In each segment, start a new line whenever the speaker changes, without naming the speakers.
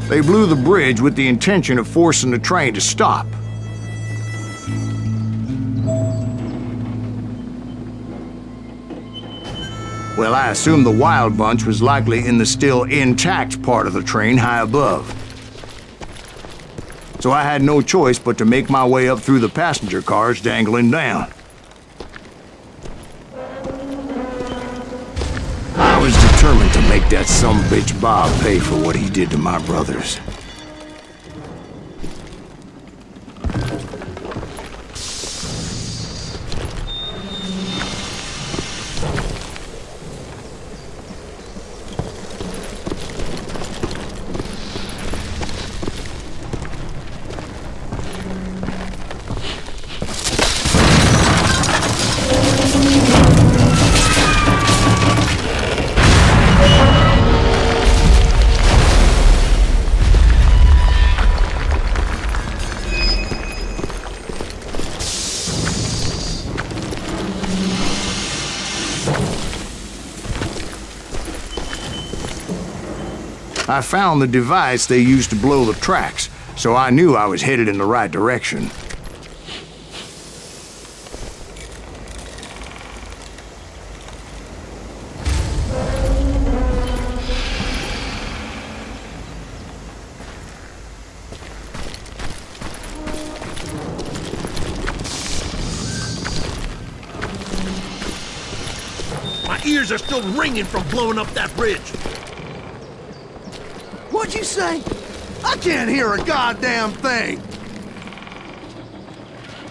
They blew the bridge with the intention of forcing the train to stop. Well, I assumed the wild bunch was likely in the still intact part of the train high above. So I had no choice but to make my way up through the passenger cars dangling down. I was determined to make that sumbitch Bob pay for what he did to my brothers. I found the device they used to blow the tracks, so I knew I was headed in the right direction.
My ears are still ringing from blowing up that bridge.
What'd you say? I can't hear a goddamn thing!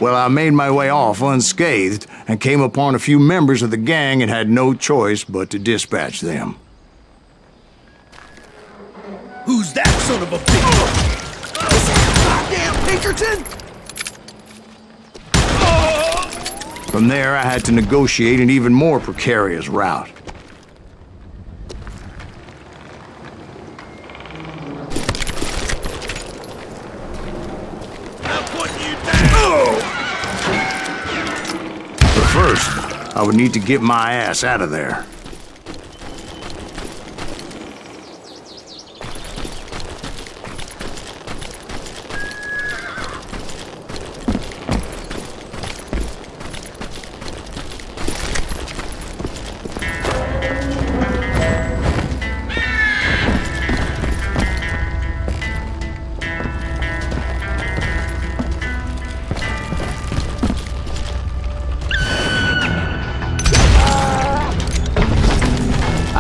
Well, I made my way off unscathed and came upon a few members of the gang and had no choice but to dispatch them.
Who's that son of a bitch?
Goddamn Pinkerton!
From there, I had to negotiate an even more precarious route. First, I would need to get my ass out of there.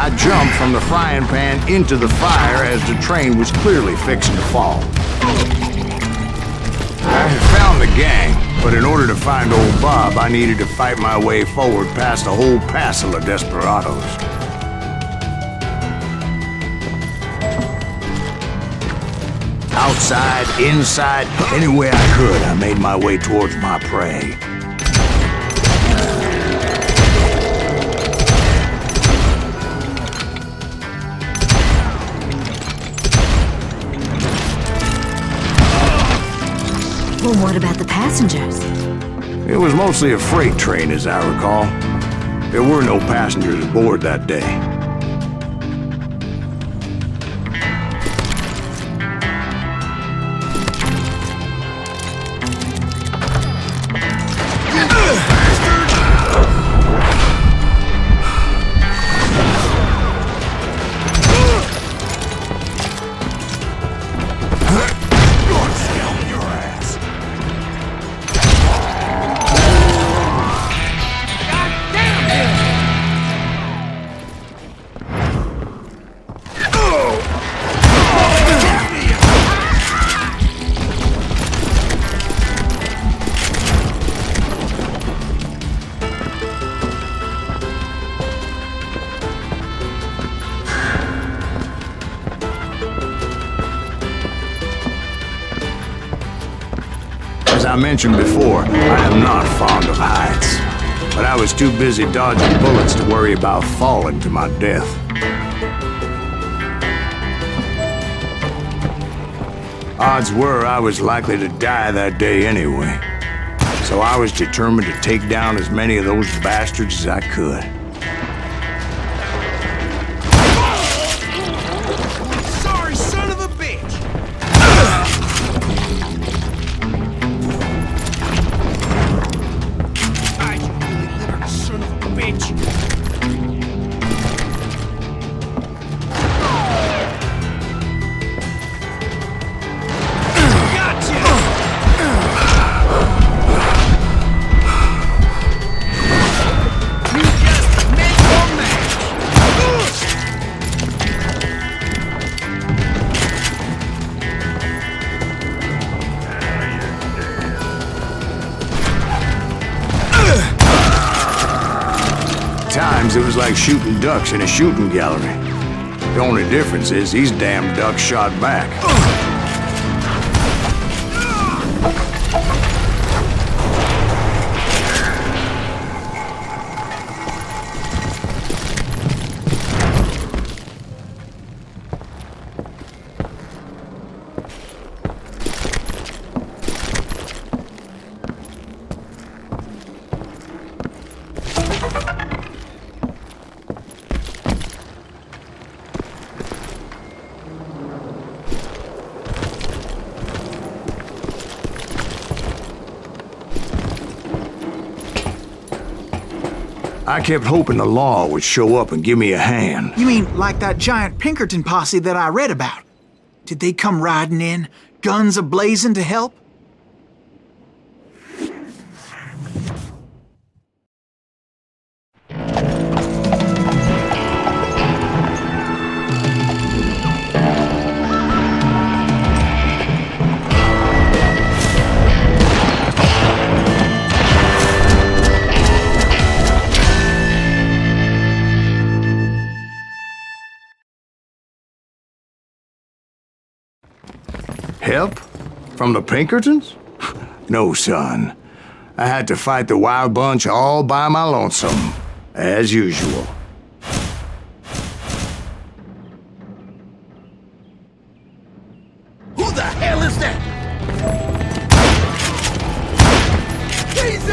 I jumped from the frying pan into the fire as the train was clearly fixing to fall. I had found the gang, but in order to find old Bob, I needed to fight my way forward past a whole passel of desperados. Outside, inside, any way I could, I made my way towards my prey.
Well, what about the passengers?
It was mostly a freight train, as I recall. There were no passengers aboard that day. As I mentioned before, I am not fond of heights, but I was too busy dodging bullets to worry about falling to my death. Odds were I was likely to die that day anyway, so I was determined to take down as many of those bastards as I could.
Sorry, son of a bitch!
it was like shooting ducks in a shooting gallery. The only difference is these damn ducks shot back. I kept hoping the law would show up and give me a hand.
You mean like that giant Pinkerton posse that I read about? Did they come riding in, guns a-blazing to help?
Help? From the Pinkertons? No, son. I had to fight the wild bunch all by my lonesome, as usual.
Who the hell is that? Jesus!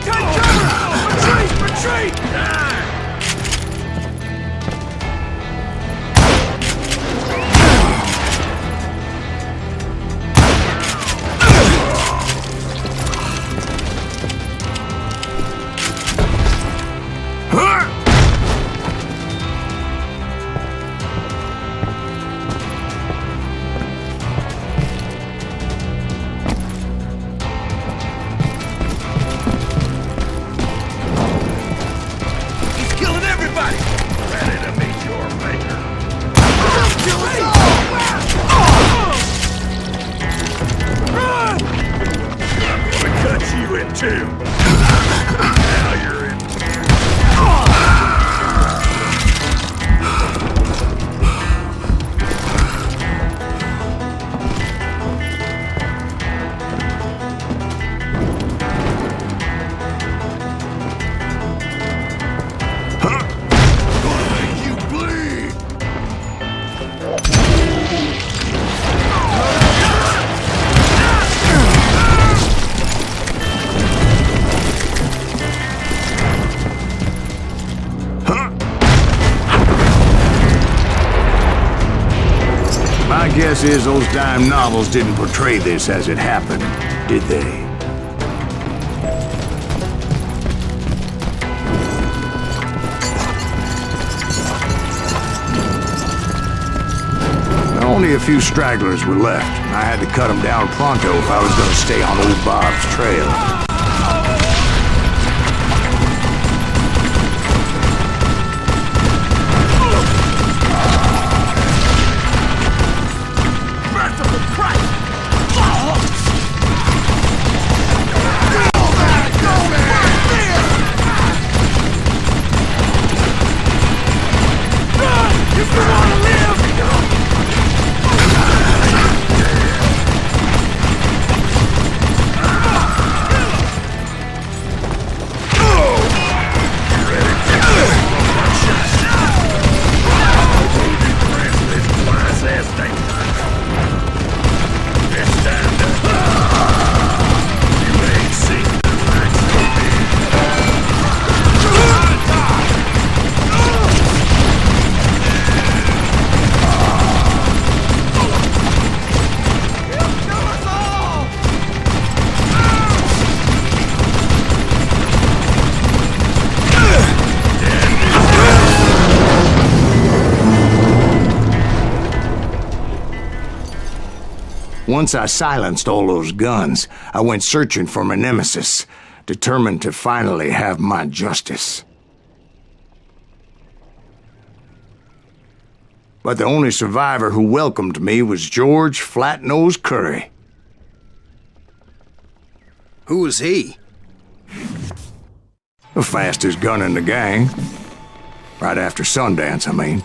Take cover! Retreat! Retreat!
Guess is those dime novels didn't portray this as it happened, did they? Only a few stragglers were left, and I had to cut them down pronto if I was going to stay on old Bob's trail. Once I silenced all those guns, I went searching for my nemesis, determined to finally have my justice. But the only survivor who welcomed me was George Flat-Nosed Curry.
Who was he?
The fastest gun in the gang. Right after Sundance, I mean.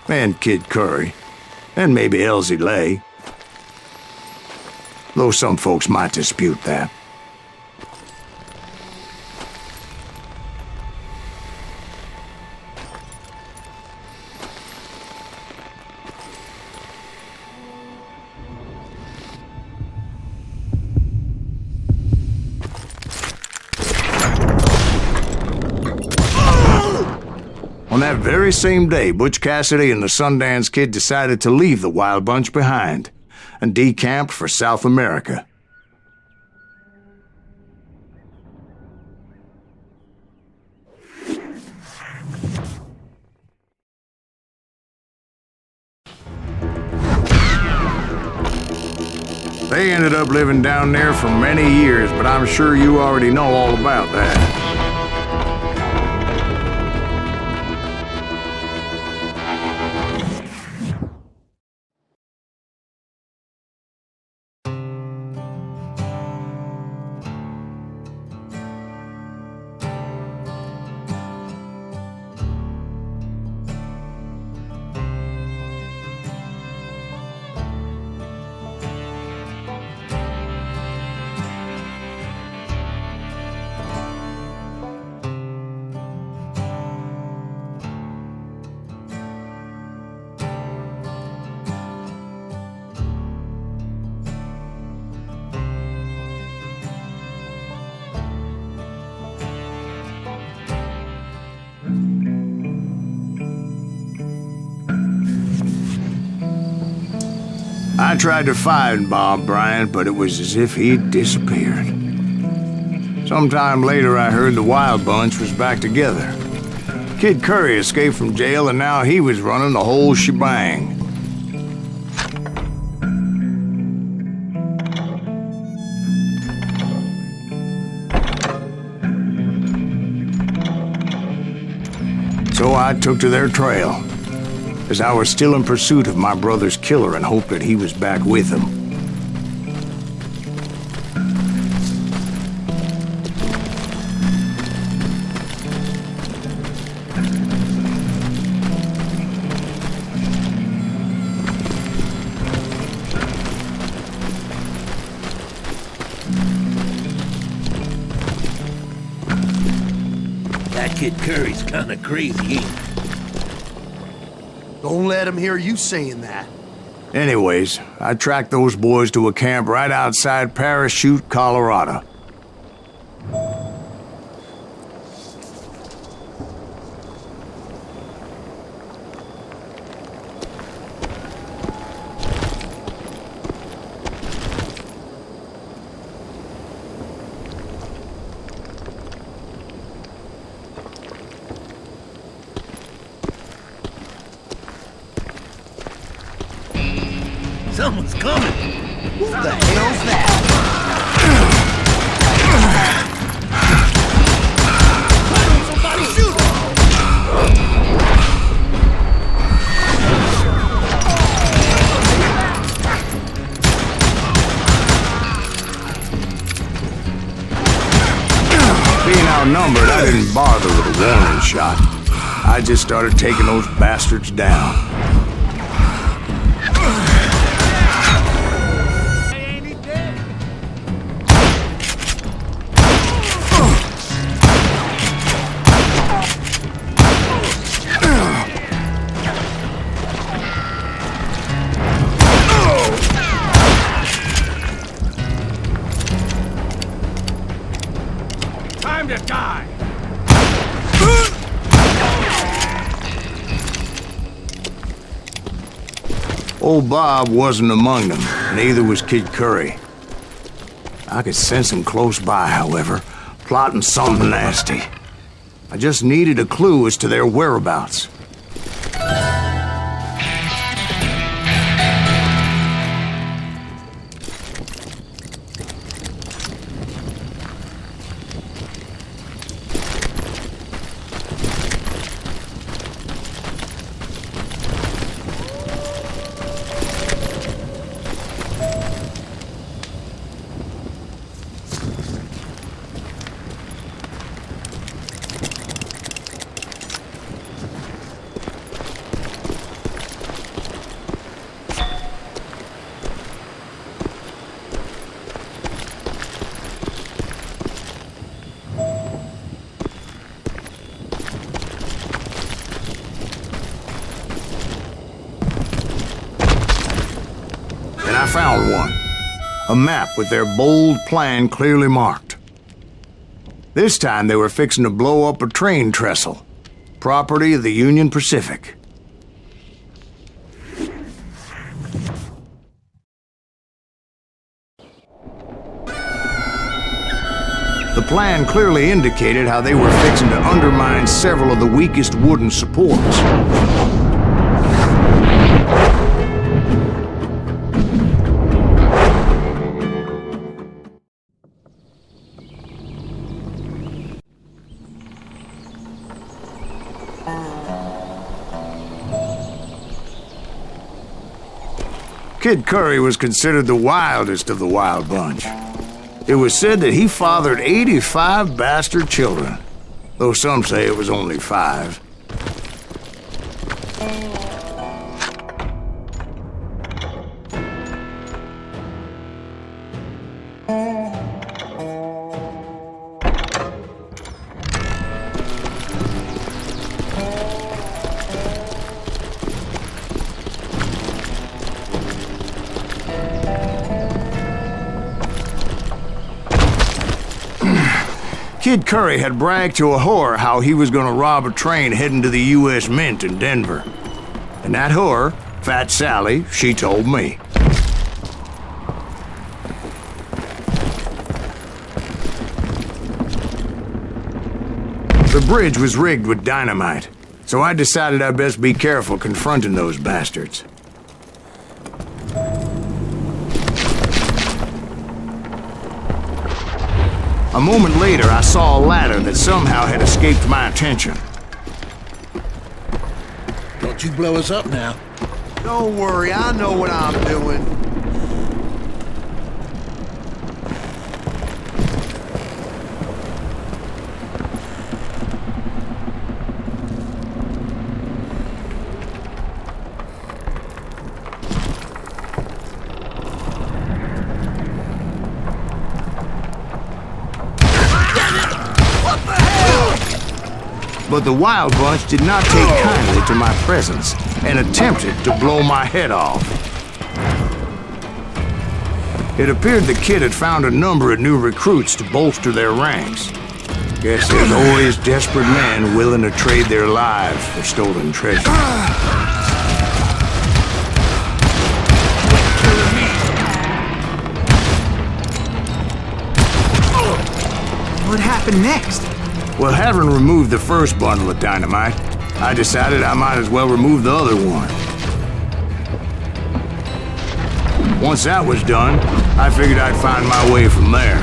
And Kid Curry. And maybe Elsie Lay. Though some folks might dispute that. On that very same day, Butch Cassidy and the Sundance Kid decided to leave the Wild Bunch behind and decamped for South America. They ended up living down there for many years, but I'm sure you already know all about that. I tried to find Bob Bryant, but it was as if he'd disappeared. Sometime later, I heard the Wild Bunch was back together. Kid Curry escaped from jail, and now he was running the whole shebang. So I took to their trail, as I was still in pursuit of my brother's killer and hoped that he was back with him.
That Kid Curry's kinda crazy, ain't he?
Don't let him hear you saying that.
Anyways, I tracked those boys to a camp right outside Parachute, Colorado.
Someone's coming!
Who the hell's that?
Somebody shoot him!
Being outnumbered, I didn't bother with a warning shot. I just started taking those bastards down.
Time to die!
Old Bob wasn't among them, neither was Kid Curry. I could sense him close by, however, plotting something nasty. I just needed a clue as to their whereabouts. found one. A map with their bold plan clearly marked. This time they were fixing to blow up a train trestle, property of the Union Pacific. The plan clearly indicated how they were fixing to undermine several of the weakest wooden supports. Kid Curry was considered the wildest of the wild bunch. It was said that he fathered 85 bastard children, though some say it was only 5. Kid Curry had bragged to a whore how he was gonna rob a train heading to the U.S. Mint in Denver. And that whore, Fat Sally, she told me. The bridge was rigged with dynamite, so I decided I'd best be careful confronting those bastards. A moment later, I saw a ladder that somehow had escaped my attention.
Don't you blow us up now.
Don't worry, I know what I'm doing.
But the wild bunch did not take kindly to my presence and attempted to blow my head off. It appeared the kid had found a number of new recruits to bolster their ranks. Guess there's always desperate men willing to trade their lives for stolen treasure.
What happened next?
Well, having removed the first bundle of dynamite, I decided I might as well remove the other one. Once that was done, I figured I'd find my way from there.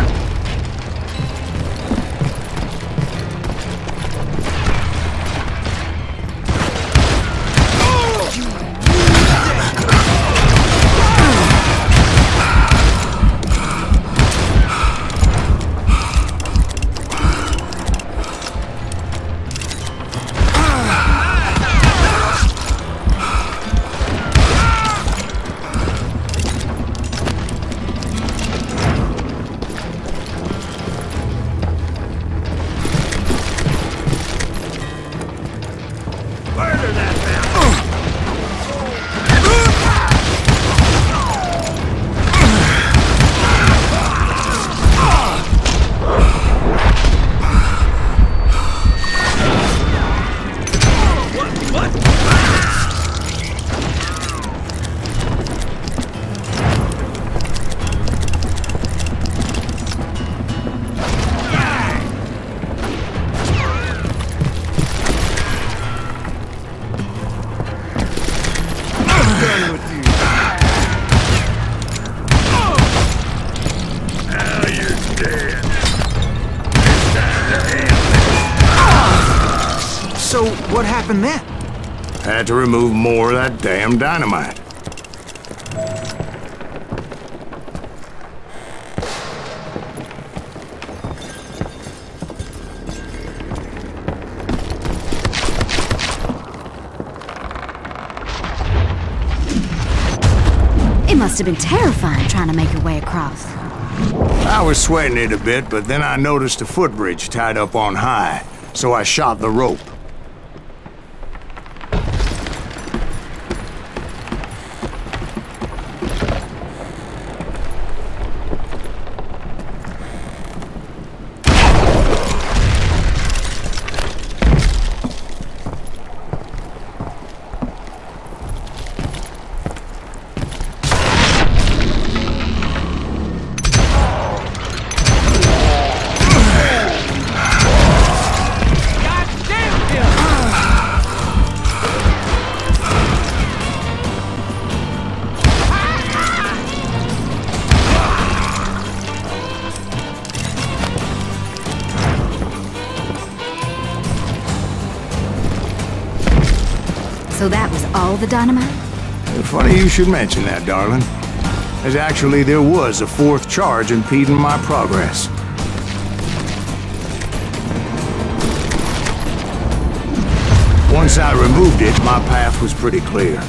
So, what happened then?
Had to remove more of that damn dynamite.
It must have been terrifying trying to make your way across.
I was sweating it a bit, but then I noticed a footbridge tied up on high, so I shot the rope.
So that was all the dynamite?
Funny you should mention that, darling. As actually there was a fourth charge impeding my progress. Once I removed it, my path was pretty clear.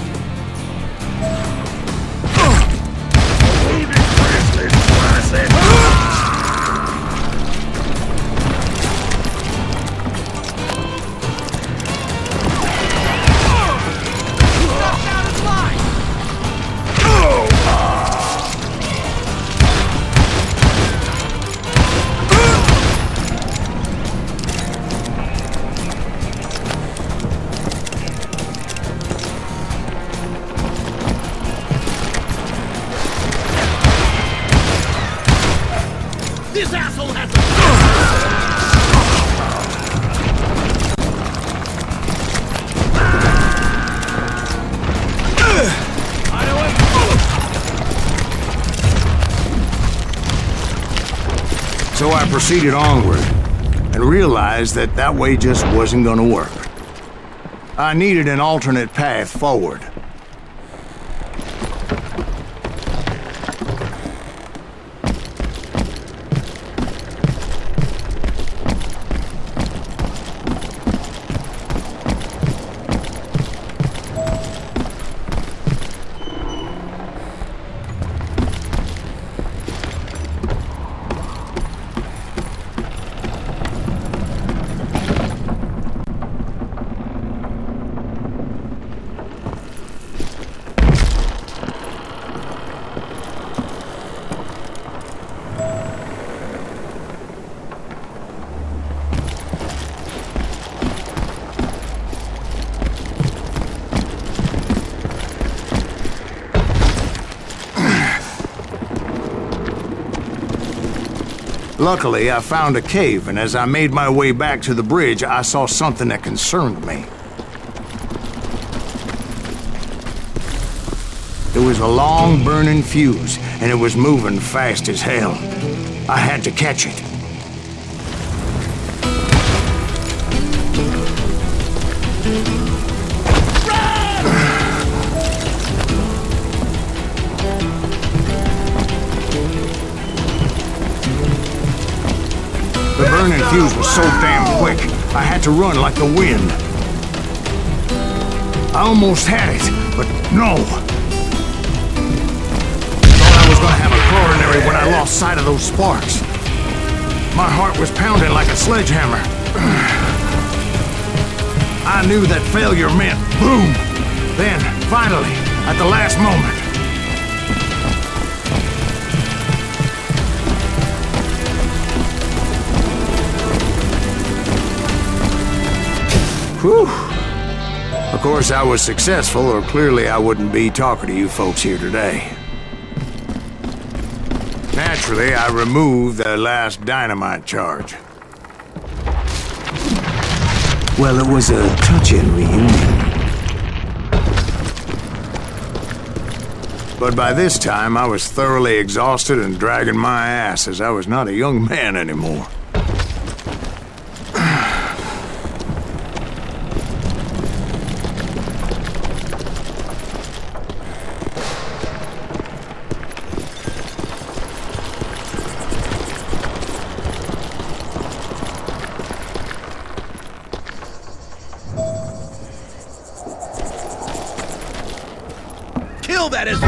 This asshole has
So I proceeded onward, and realized that that way just wasn't gonna work. I needed an alternate path forward. Luckily, I found a cave, and as I made my way back to the bridge, I saw something that concerned me. There was a long burning fuse, and it was moving fast as hell. I had to catch it. The burning fuse was so damn quick, I had to run like the wind. I almost had it, but no. Thought I was gonna have a coronary when I lost sight of those sparks. My heart was pounding like a sledgehammer. I knew that failure meant boom. Then, finally, at the last moment, whew. Of course, I was successful, or clearly I wouldn't be talking to you folks here today. Naturally, I removed the last dynamite charge. Well, it was a touching reunion. But by this time, I was thoroughly exhausted and dragging my ass, as I was not a young man anymore.
kill that SOB!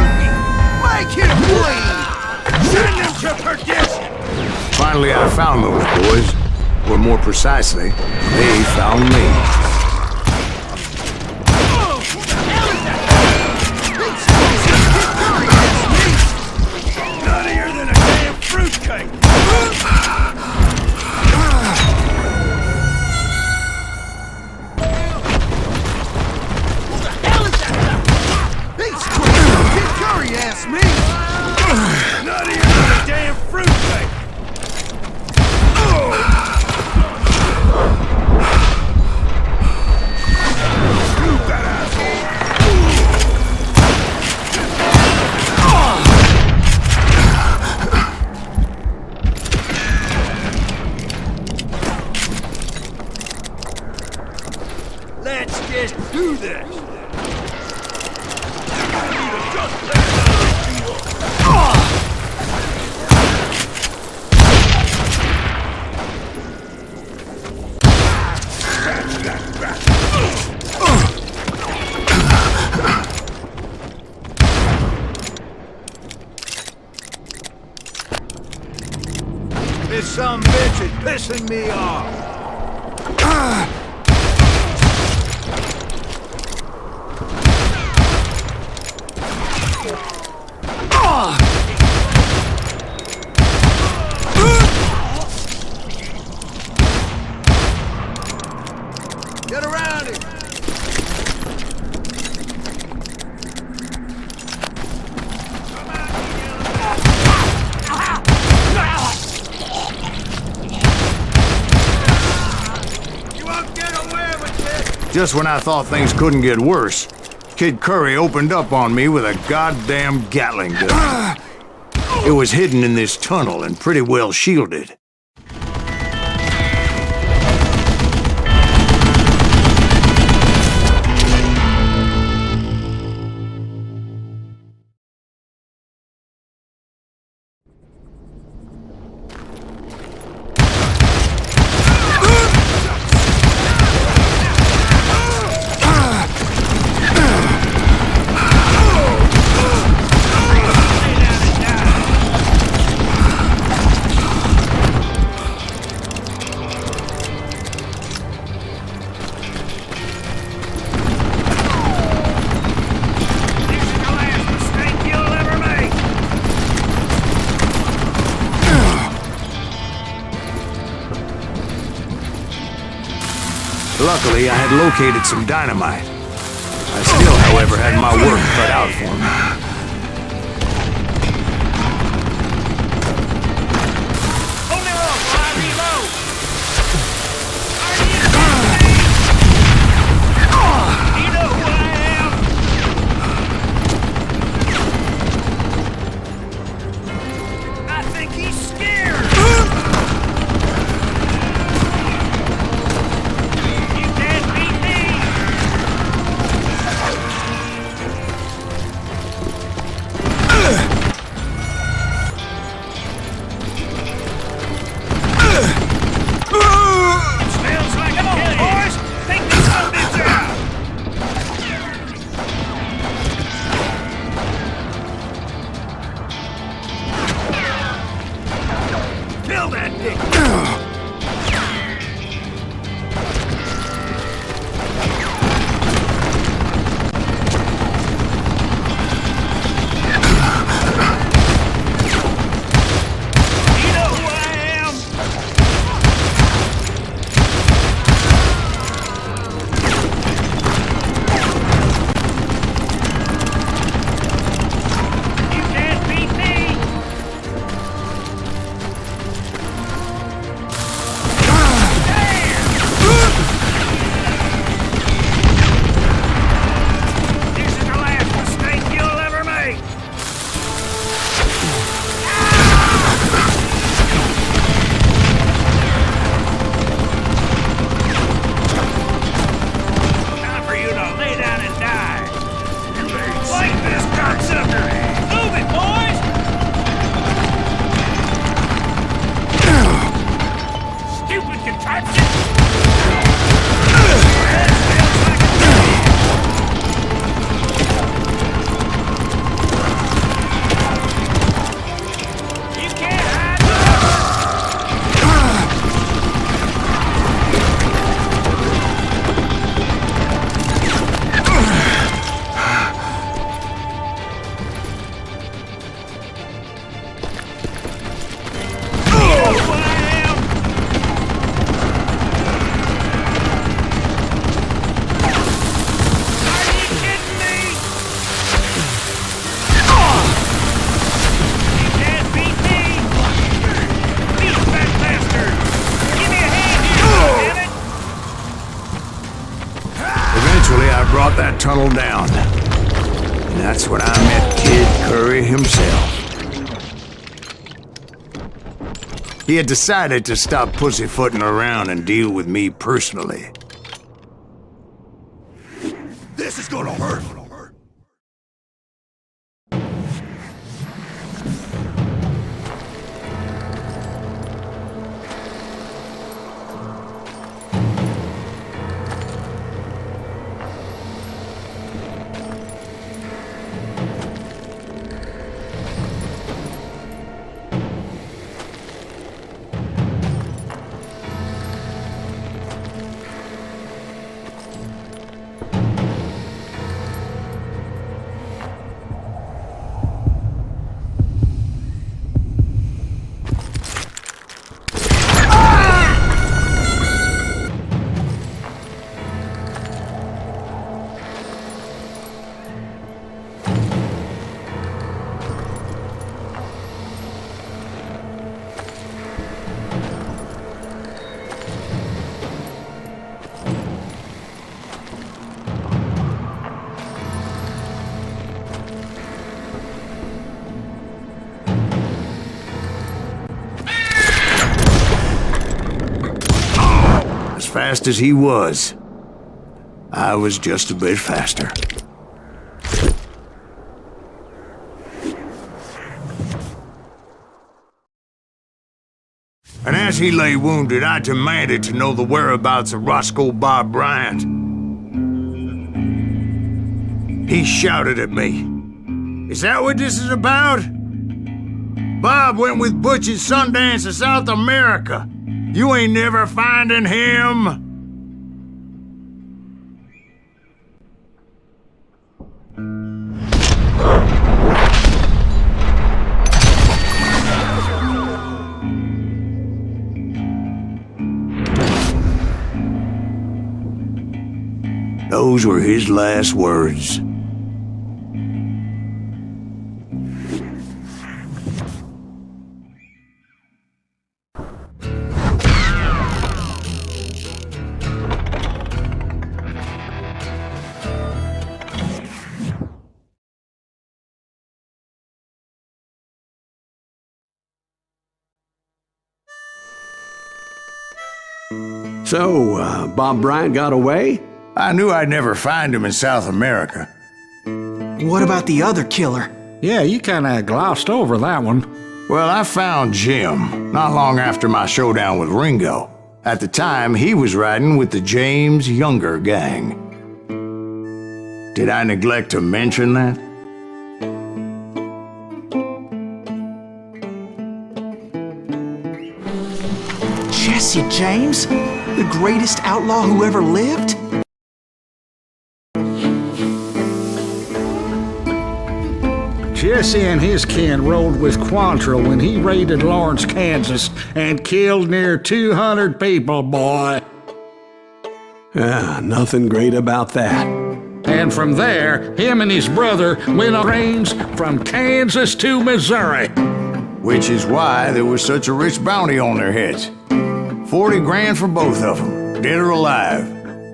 Make him bleed! Send him to perdition!
Finally, I found those boys. Or more precisely, they found me.
Nuttier than a damn fruitcake!
Ass me!
Nuttier than a damn fruitcake! Shoot that asshole! Let's just do this! some bitch is pissing me off.
Get around it!
You won't get away with it!
Just when I thought things couldn't get worse, Kid Curry opened up on me with a goddamn Gatling gun. It was hidden in this tunnel and pretty well shielded. Luckily, I had located some dynamite. I still, however, had my work cut out for me. Brought that tunnel down. And that's when I met Kid Curry himself. He had decided to stop pussyfooting around and deal with me personally.
This is gonna hurt.
fast as he was. I was just a bit faster. And as he lay wounded, I demanded to know the whereabouts of Rustling Bob Bryant. He shouted at me. Is that what this is about? Bob went with Butch's Sundance to South America. You ain't never finding him. Those were his last words.
So, Bob Bryant got away?
I knew I'd never find him in South America.
What about the other killer?
Yeah, you kinda glossed over that one.
Well, I found Jim not long after my showdown with Ringo. At the time, he was riding with the James Younger gang. Did I neglect to mention that?
Jesse James? The greatest outlaw who ever lived?
Jesse and his kin rode with Quantrill when he raided Lawrence, Kansas, and killed near 200 people, boy.
Nothing great about that.
And from there, him and his brother went on trains from Kansas to Missouri.
Which is why there was such a rich bounty on their heads. 40 grand for both of them, dead or alive.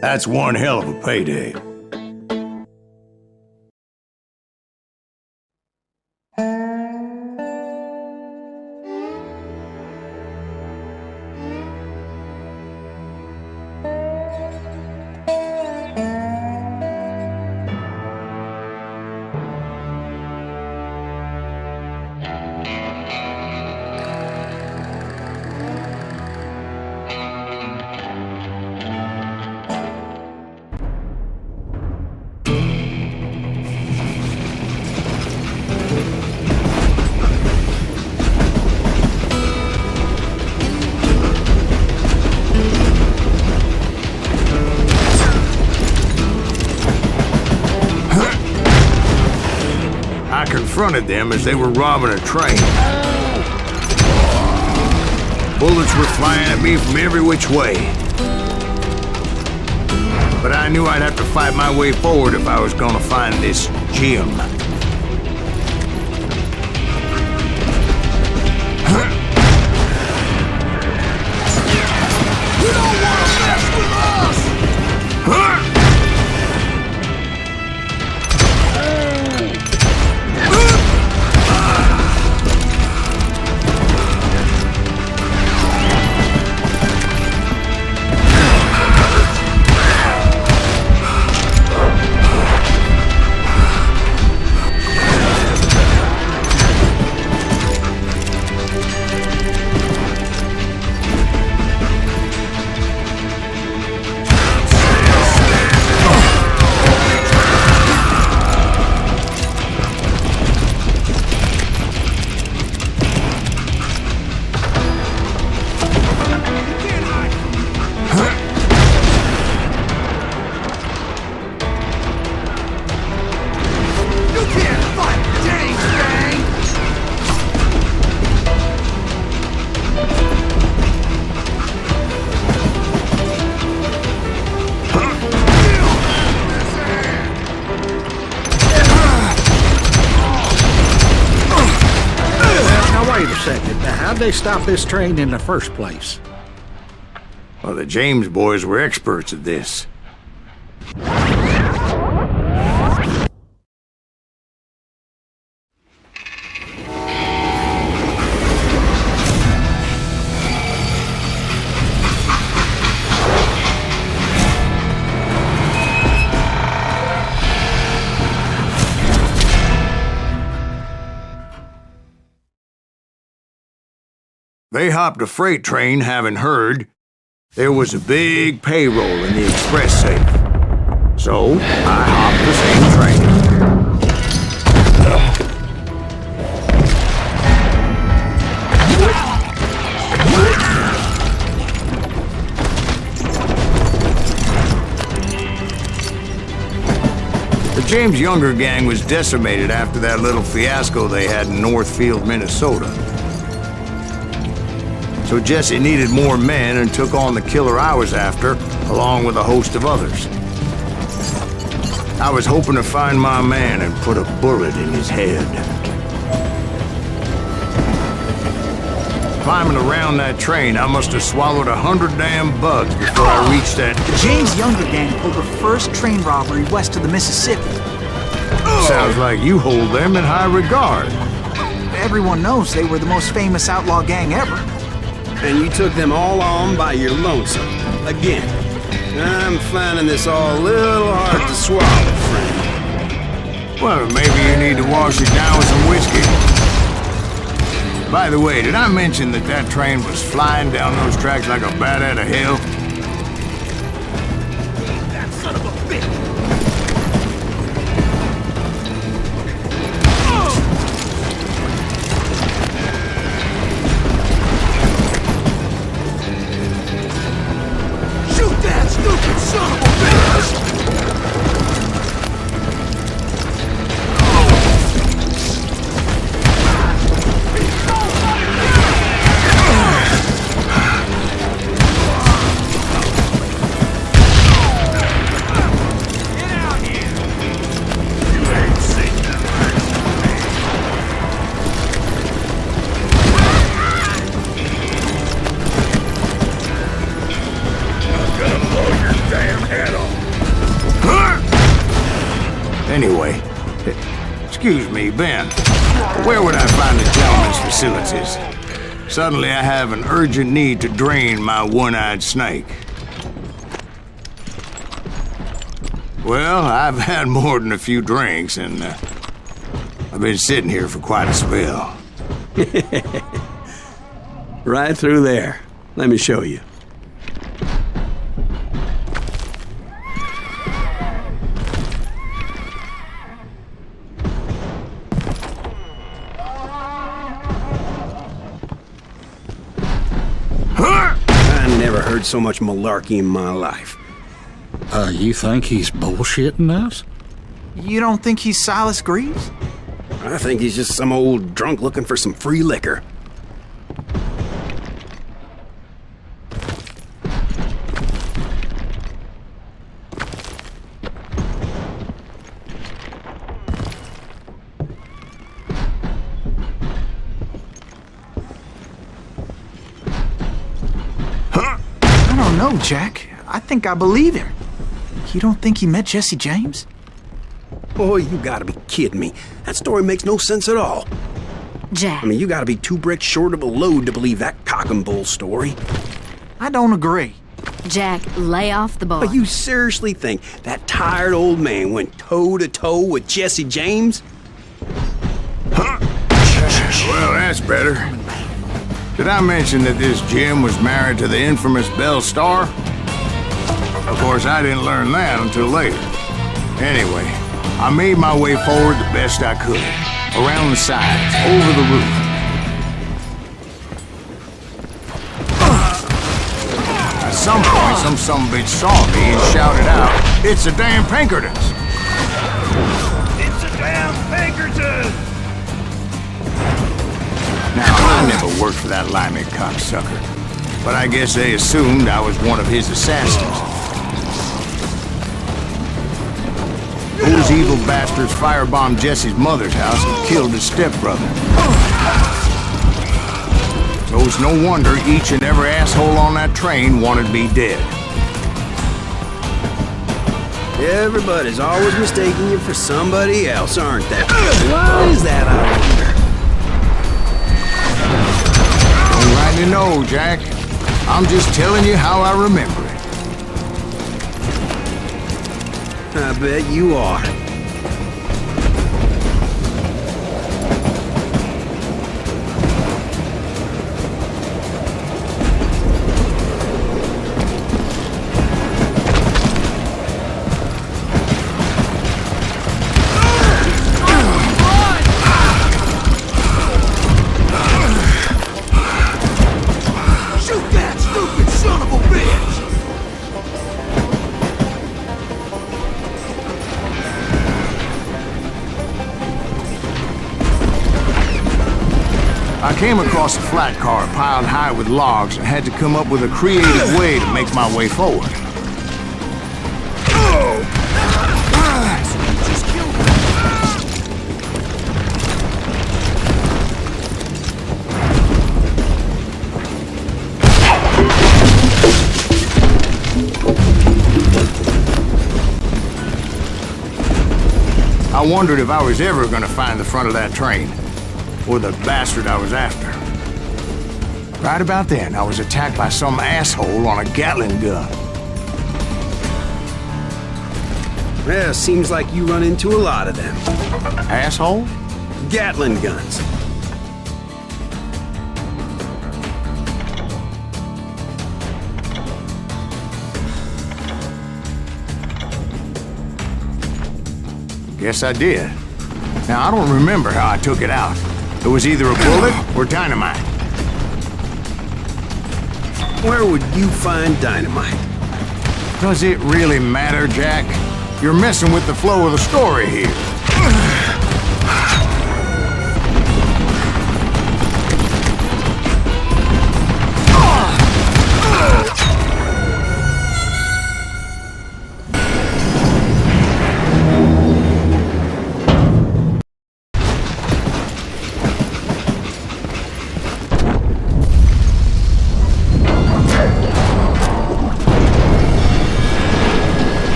That's one hell of a payday. I confronted them as they were robbing a train. Bullets were flying at me from every which way. But I knew I'd have to fight my way forward if I was gonna find this Jim.
You don't want to mess with us!
How'd they stop this train in the first place?
Well, the James boys were experts at this. They hopped a freight train, having heard there was a big payroll in the express safe. So, I hopped the same train. The James Younger gang was decimated after that little fiasco they had in Northfield, Minnesota. So Jesse needed more men and took on the killer I was after, along with a host of others. I was hoping to find my man and put a bullet in his head. Climbing around that train, I must have swallowed 100 damn bugs before I reached that...
The James Younger gang pulled the first train robbery west of the Mississippi.
Sounds like you hold them in high regard.
Everyone knows they were the most famous outlaw gang ever.
And you took them all on by your lonesome. Again. I'm finding this all a little hard to swallow, friend.
Well, maybe you need to wash it down with some whiskey. By the way, did I mention that that train was flying down those tracks like a bat out of hell?
That son of a bitch! Shoot that stupid son of a bitch!
Anyway, excuse me, Ben. Where would I find the gentleman's facilities? Suddenly I have an urgent need to drain my one-eyed snake. Well, I've had more than a few drinks, and I've been sitting here for quite a spell.
Right through there. Let me show you. I never heard so much malarkey in my life.
You think he's bullshitting us?
You don't think he's Silas Greaves?
I think he's just some old drunk looking for some free liquor.
I don't know, Jack. I think I believe him. You don't think he met Jesse James?
Boy, you gotta be kidding me. That story makes no sense at all.
Jack.
I mean, you gotta be 2 bricks short of a load to believe that cock and bull story.
I don't agree.
Jack, lay off the boy.
But you seriously think that tired old man went toe-to-toe with Jesse James?
Well, that's better. Did I mention that this Jim was married to the infamous Belle Starr? Of course, I didn't learn that until later. Anyway, I made my way forward the best I could. Around the sides, over the roof. At some point, some sumbitch saw me and shouted out, "It's the damn Pinkertons!"
It's a damn Pinkerton!
Now, I never worked for that limey cocksucker, but I guess they assumed I was one of his assassins. Those evil bastards firebombed Jesse's mother's house and killed his stepbrother. So it's no wonder each and every asshole on that train wanted me dead.
Everybody's always mistaking you for somebody else, aren't they? Why is that, I wonder?
Don't rightly know, Jack. I'm just telling you how I remember it.
I bet you are.
I came across a flat car piled high with logs and had to come up with a creative way to make my way forward. I wondered if I was ever going to find the front of that train, or the bastard I was after. Right about then, I was attacked by some asshole on a Gatling gun.
Yeah, seems like you run into a lot of them.
Asshole?
Gatling guns.
Guess I did. Now, I don't remember how I took it out. It was either a bullet or dynamite.
Where would you find dynamite?
Does it really matter, Jack? You're messing with the flow of the story here.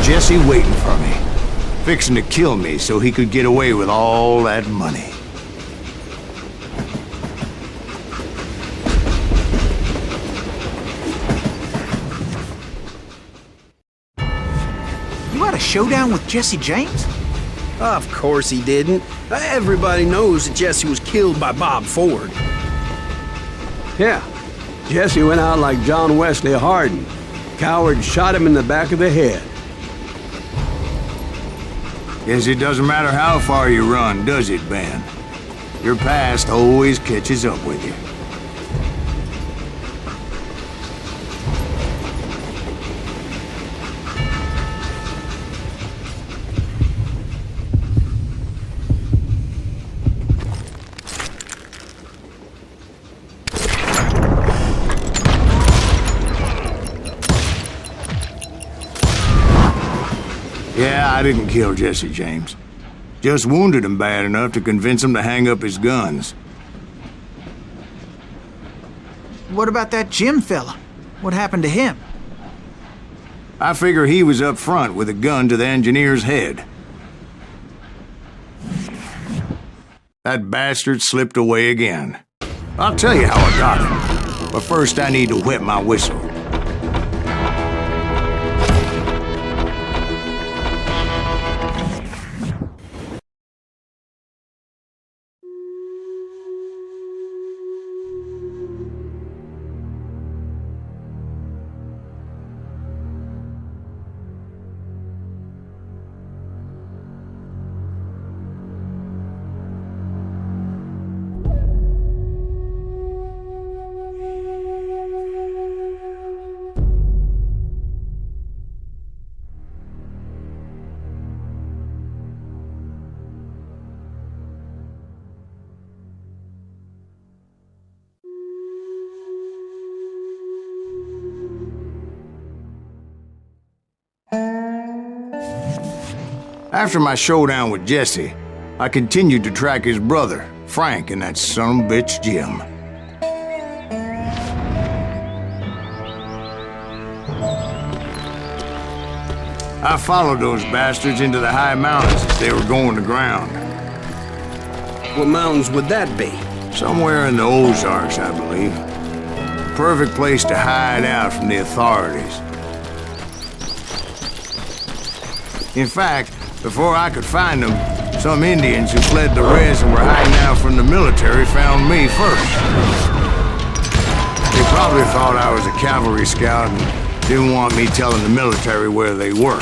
Jesse waiting for me, fixing to kill me so he could get away with all that money.
You had a showdown with Jesse James?
Of course he didn't. Everybody knows that Jesse was killed by Bob Ford.
Yeah, Jesse went out like John Wesley Hardin. Coward shot him in the back of the head.
Guess it doesn't matter how far you run, does it, Ben? Your past always catches up with you. Yeah, I didn't kill Jesse James. Just wounded him bad enough to convince him to hang up his guns.
What about that Jim fella? What happened to him?
I figure he was up front with a gun to the engineer's head. That bastard slipped away again. I'll tell you how I got him. But first I need to wet my whistle. After my showdown with Jesse, I continued to track his brother, Frank, and that son of a bitch, Jim. I followed those bastards into the high mountains as they were going to ground.
What mountains would that be?
Somewhere in the Ozarks, I believe. Perfect place to hide out from the authorities. In fact, before I could find them, some Indians who fled the res and were hiding out from the military found me first. They probably thought I was a cavalry scout and didn't want me telling the military where they were.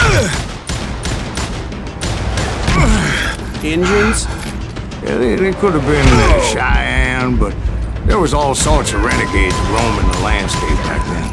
Indians?
Yeah, they could have been Cheyenne, but there was all sorts of renegades roaming the landscape back then.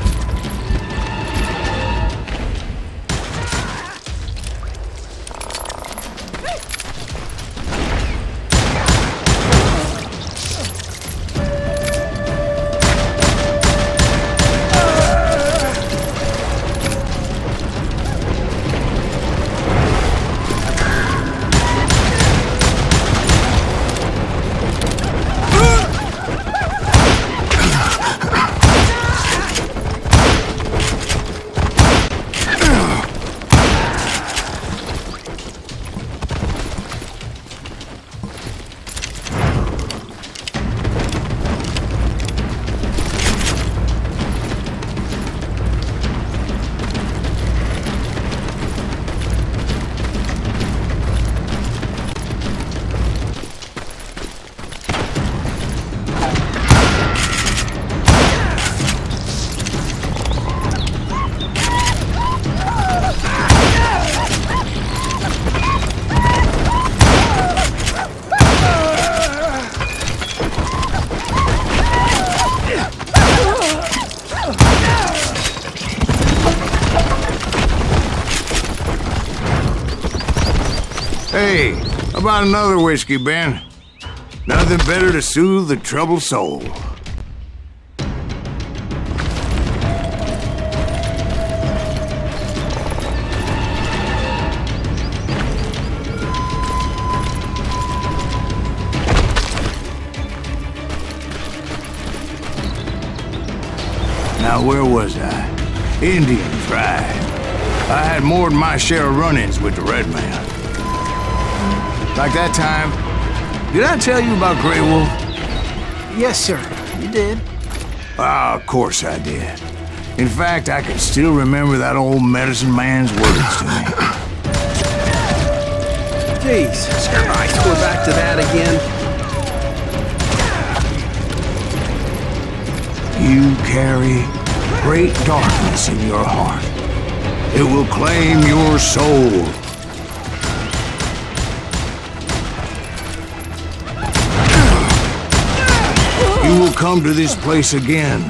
Hey, how about another whiskey, Ben? Nothing better to soothe the troubled soul. Now, where was I? Indians, right. I had more than my share of run-ins with the red man. Like that time, did I tell you about Grey Wolf?
Yes, sir. You did.
Ah, of course I did. In fact, I can still remember that old medicine man's words to me.
Jeez, Christ, we're back to that again.
You carry great darkness in your heart. It will claim your soul. You will come to this place again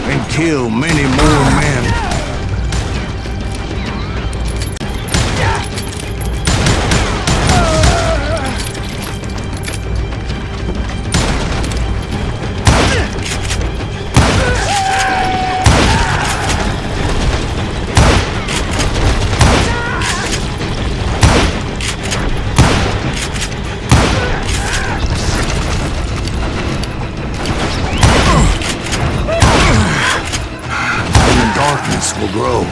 and kill many more men. Will grow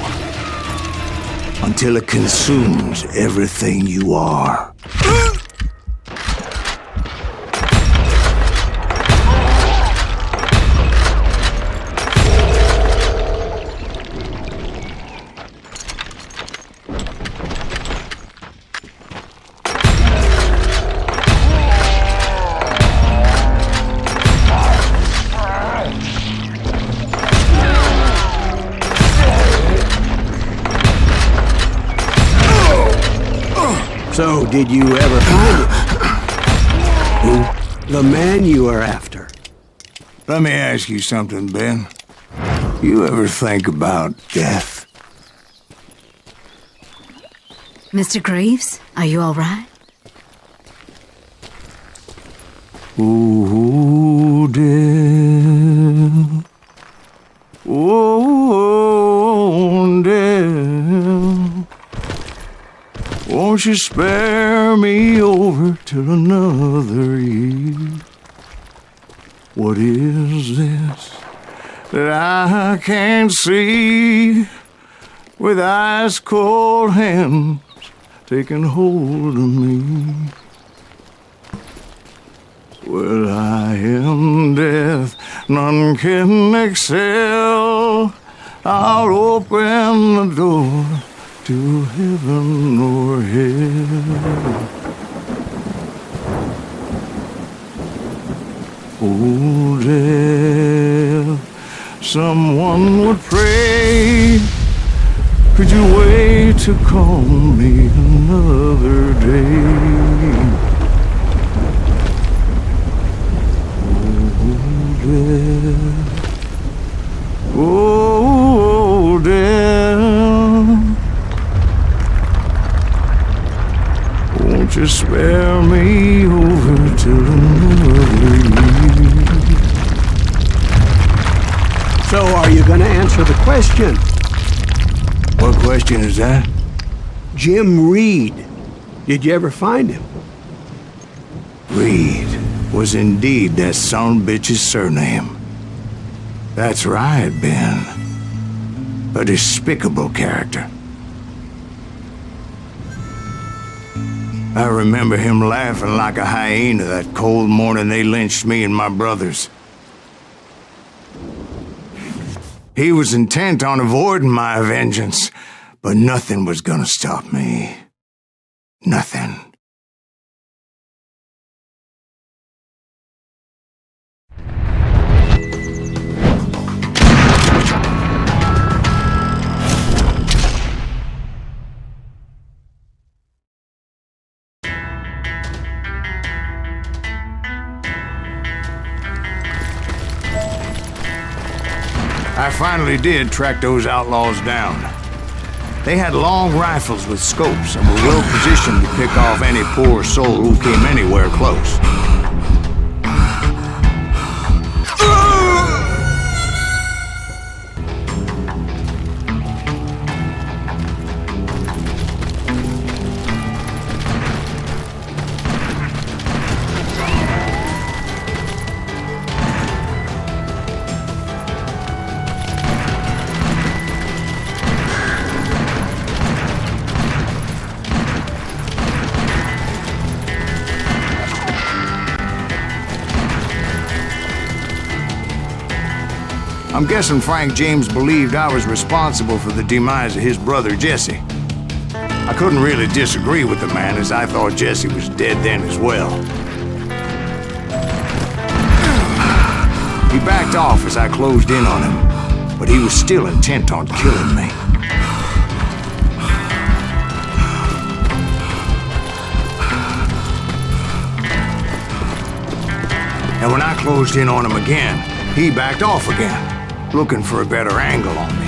until it consumes everything you are.
So, did you ever find it? Who? The man you are after.
Let me ask you something, Ben. You ever think about death?
Mr. Greaves, are you all right?
Ooh, death. Oh, death. Won't you spare me over till another year? What is this that I can't see with ice cold hands taking hold of me? Well, I am death, none can excel. I'll open the door to heaven or hell. Oh, death, someone would pray. Could you wait to call me another day? Oh, death, won't you spare me over till another year?
So, are you going to answer the question?
What question is that?
Jim Reed. Did you ever find him?
Reed was indeed that son of a bitch's surname. That's right, Ben. A despicable character. I remember him laughing like a hyena that cold morning they lynched me and my brothers. He was intent on avoiding my vengeance, but nothing was gonna stop me. Nothing. I finally did track those outlaws down. They had long rifles with scopes and were well positioned to pick off any poor soul who came anywhere close. I'm guessing Frank James believed I was responsible for the demise of his brother Jesse. I couldn't really disagree with the man, as I thought Jesse was dead then as well. He backed off as I closed in on him, but he was still intent on killing me. And when I closed in on him again, he backed off again, looking for a better angle on me.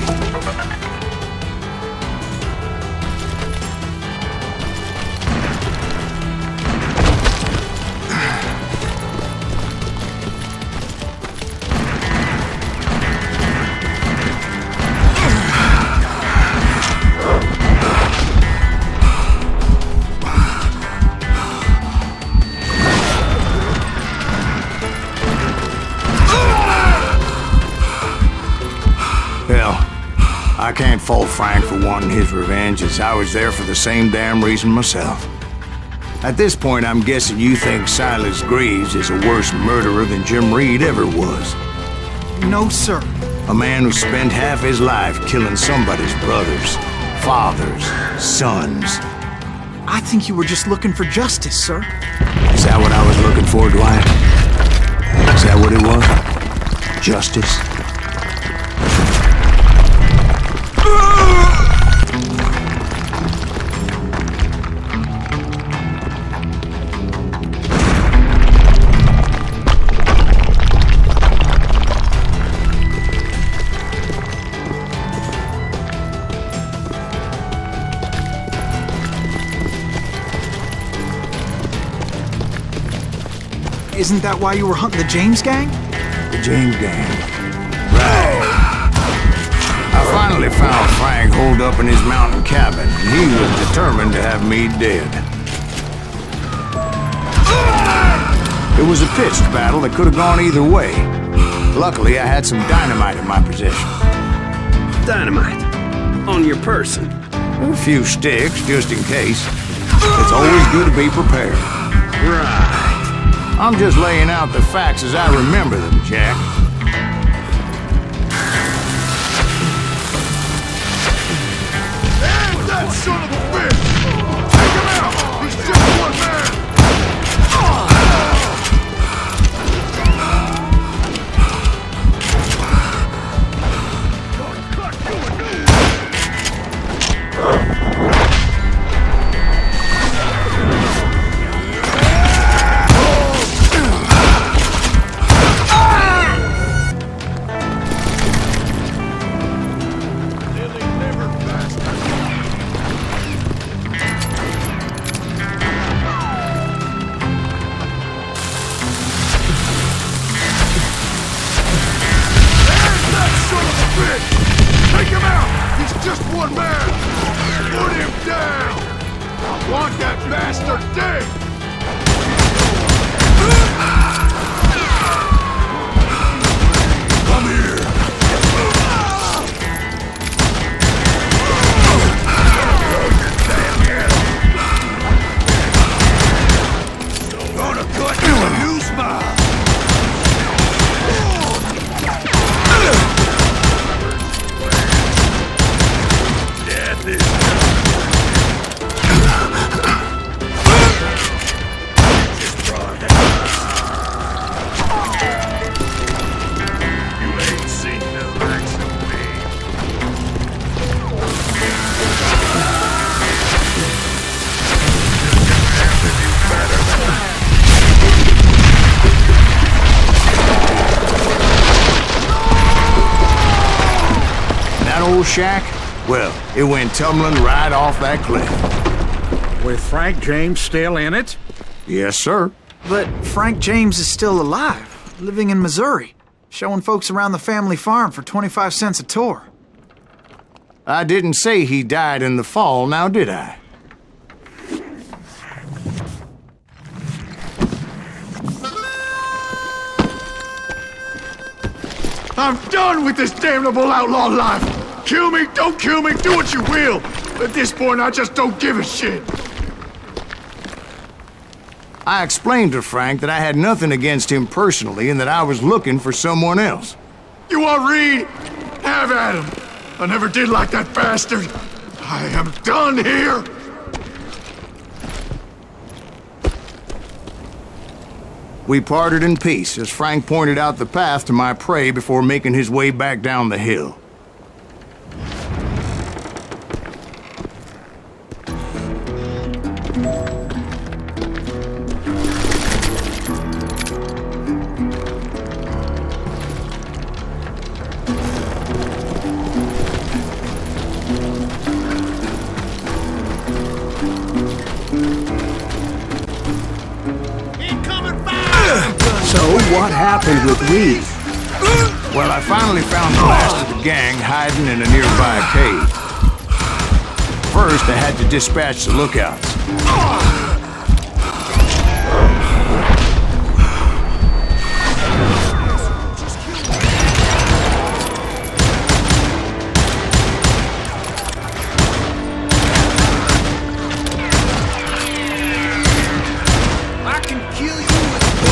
I can't fault Frank for wanting his revenge, as I was there for the same damn reason myself. At this point, I'm guessing you think Silas Greaves is a worse murderer than Jim Reed ever was.
No, sir.
A man who spent half his life killing somebody's brothers, fathers, sons.
I think you were just looking for justice, sir.
Is that what I was looking for, Dwight? Is that what it was? Justice?
Isn't that why you were hunting the James Gang?
The James Gang. Right. I finally found Frank holed up in his mountain cabin, and he was determined to have me dead. It was a pitched battle that could have gone either way. Luckily, I had some dynamite in my possession.
Dynamite? On your person?
A few sticks, just in case. It's always good to be prepared.
Right.
I'm just laying out the facts as I remember them, Jack.
And that son of a bitch! Take him out! He's just one man! Take him out! He's just one man! Put him down! I want that bastard dead! Come here! Gonna cut you a new smile!
Old shack, Well, it went tumbling right off that cliff.
With Frank James still in it?
Yes, sir.
But Frank James is still alive, living in Missouri, showing folks around the family farm for 25 cents a tour.
I didn't say he died in the fall, now did I?
I'm done with this damnable outlaw life. Kill me, don't kill me, do what you will. At this point, I just don't give a shit.
I explained to Frank that I had nothing against him personally and that I was looking for someone else.
You want Reed? Have at him. I never did like that bastard. I am done here.
We parted in peace as Frank pointed out the path to my prey before making his way back down the hill.
So what happened with Reed?
Well, I finally found the last of the gang hiding in a nearby cave. First, I had to dispatch the lookouts.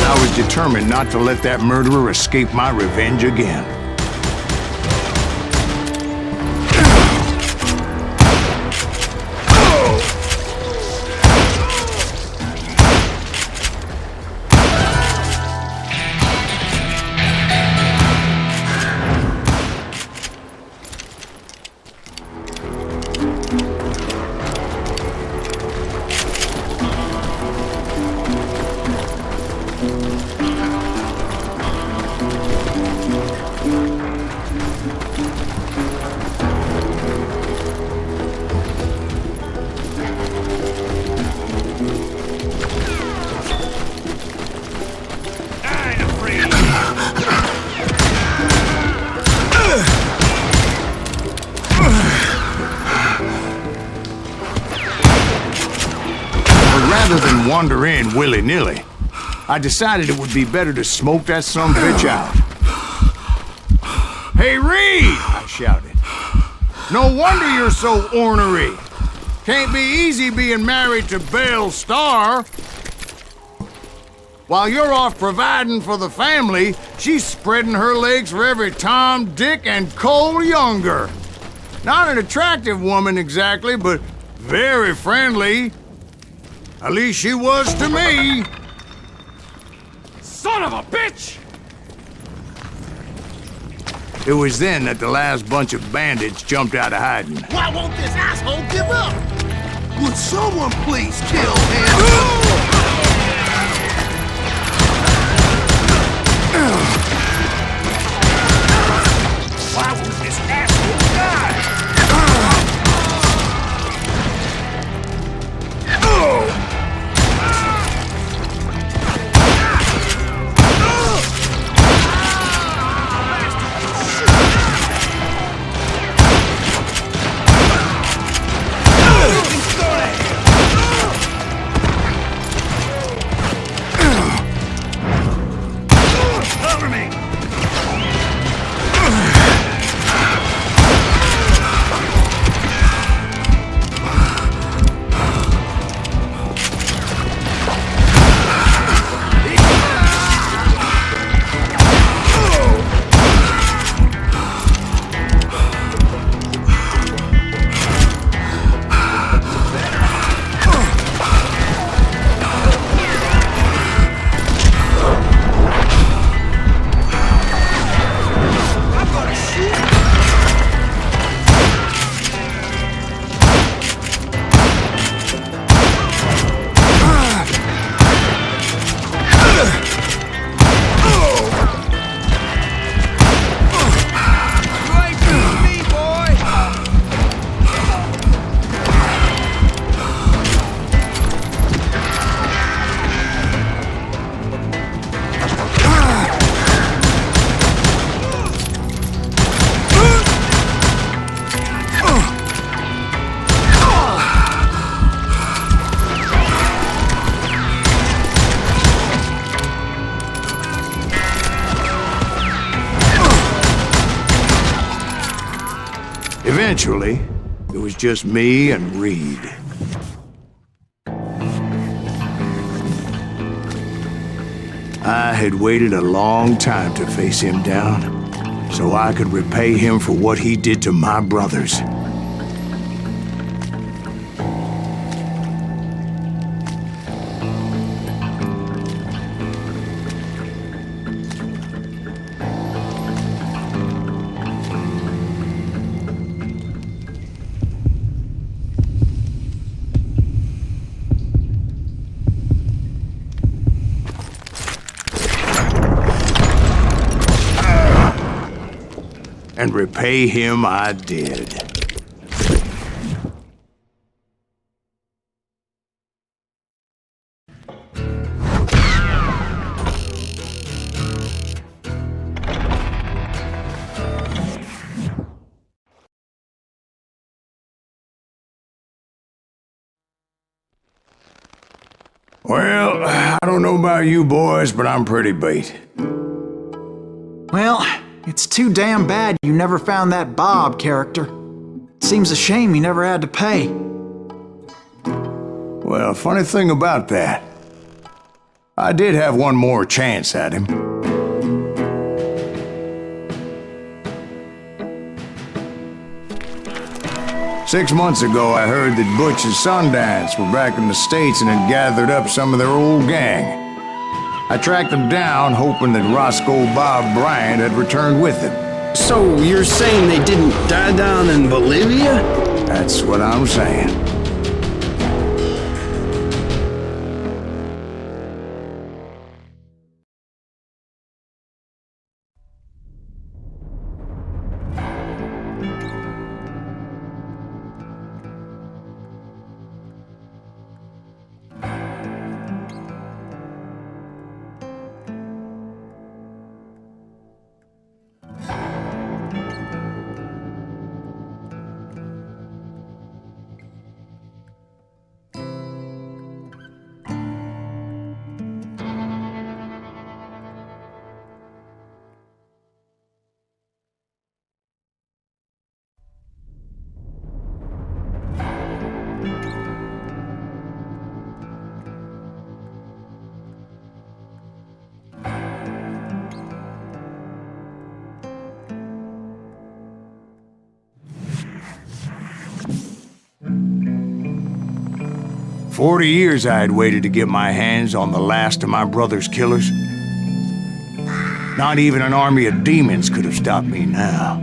I was determined not to let that murderer escape my revenge again. Rather than wander in willy-nilly, I decided it would be better to smoke that sumbitch out. "Hey, Reed!" I shouted. "No wonder you're so ornery. Can't be easy being married to Belle Starr. While you're off providing for the family, she's spreading her legs for every Tom, Dick, and Cole younger. Not an attractive woman exactly, but very friendly. At least she was to me."
Son of a bitch!
It was then that the last bunch of bandits jumped out of hiding.
Why won't this asshole give up? Would someone please kill him? Why won't this asshole die?
Eventually, it was just me and Reed. I had waited a long time to face him down, so I could repay him for what he did to my brothers. And repay him I did. Well, I don't know about you boys, but I'm pretty beat.
Well, it's too damn bad you never found that Bob character. Seems a shame you never had to pay.
Well, funny thing about that, I did have one more chance at him. Six months ago, I heard that Butch and Sundance were back in the States and had gathered up some of their old gang. I tracked them down, hoping that Rustling Bob Bryant had returned with them.
So you're saying they didn't die down in Bolivia?
That's what I'm saying. "40 years I had waited to get my hands on the last of my brother's killers. Not even an army of demons could have stopped me now.